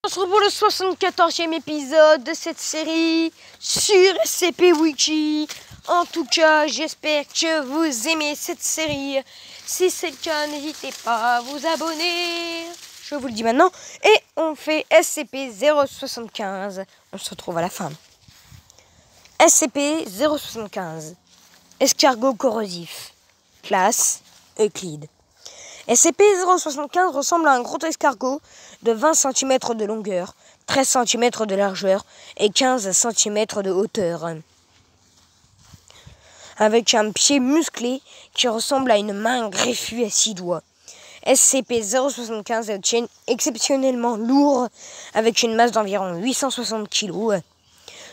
On se retrouve pour le 74e épisode de cette série sur SCP Wiki. En tout cas, j'espère que vous aimez cette série. Si c'est le cas, n'hésitez pas à vous abonner. Je vous le dis maintenant. Et on fait SCP-075. On se retrouve à la fin. SCP-075. Escargot corrosif. Classe Euclide. SCP-075 ressemble à un gros escargot de 20 cm de longueur, 13 cm de largeur et 15 cm de hauteur. Avec un pied musclé qui ressemble à une main greffue à 6 doigts. SCP-075 est exceptionnellement lourd avec une masse d'environ 860 kg.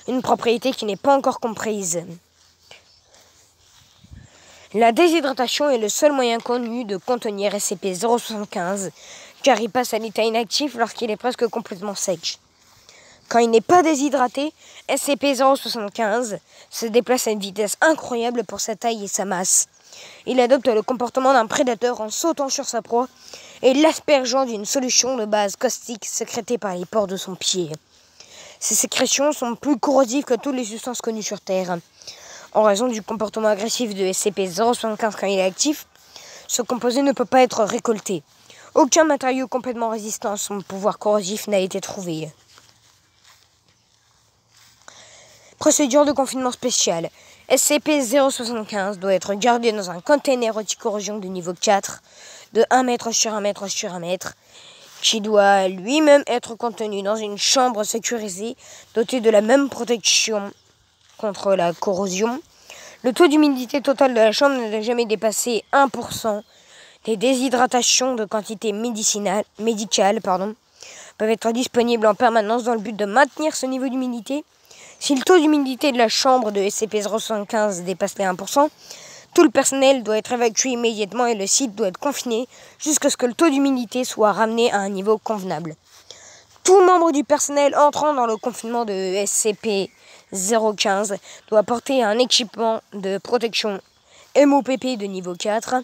Une propriété qui n'est pas encore comprise. La déshydratation est le seul moyen connu de contenir SCP-075, car il passe à l'état inactif lorsqu'il est presque complètement sec. Quand il n'est pas déshydraté, SCP-075 se déplace à une vitesse incroyable pour sa taille et sa masse. Il adopte le comportement d'un prédateur en sautant sur sa proie et l'aspergeant d'une solution de base caustique sécrétée par les pores de son pied. Ces sécrétions sont plus corrosives que toutes les substances connues sur Terre. En raison du comportement agressif de SCP-075 quand il est actif, ce composé ne peut pas être récolté. Aucun matériau complètement résistant à son pouvoir corrosif n'a été trouvé. Procédure de confinement spéciale. SCP-075 doit être gardé dans un container anti-corrosion de niveau 4 de 1 mètre sur 1 mètre sur 1 mètre, qui doit lui-même être contenu dans une chambre sécurisée dotée de la même protection contre la corrosion. Le taux d'humidité totale de la chambre ne doit jamais dépasser 1%. Des déshydratations de quantité médicales peuvent être disponibles en permanence dans le but de maintenir ce niveau d'humidité. Si le taux d'humidité de la chambre de SCP-075 dépasse les 1%, tout le personnel doit être évacué immédiatement et le site doit être confiné jusqu'à ce que le taux d'humidité soit ramené à un niveau convenable. Tout membre du personnel entrant dans le confinement de SCP-015 doit porter un équipement de protection MOPP de niveau 4.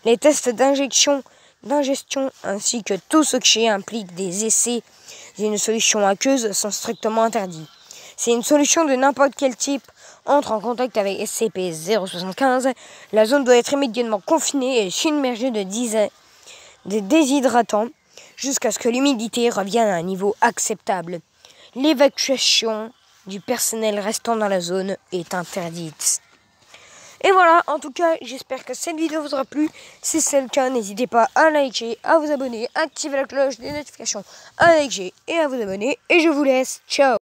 Les tests d'ingestion ainsi que tout ce qui implique des essais d'une solution aqueuse sont strictement interdits. Si une solution de n'importe quel type entre en contact avec SCP-075, la zone doit être immédiatement confinée et submergée de déshydratants jusqu'à ce que l'humidité revienne à un niveau acceptable. L'évacuation du personnel restant dans la zone est interdite. Et voilà, en tout cas, j'espère que cette vidéo vous aura plu. Si c'est le cas, n'hésitez pas à liker, à vous abonner, à activer la cloche des notifications, à liker et à vous abonner. Et je vous laisse. Ciao!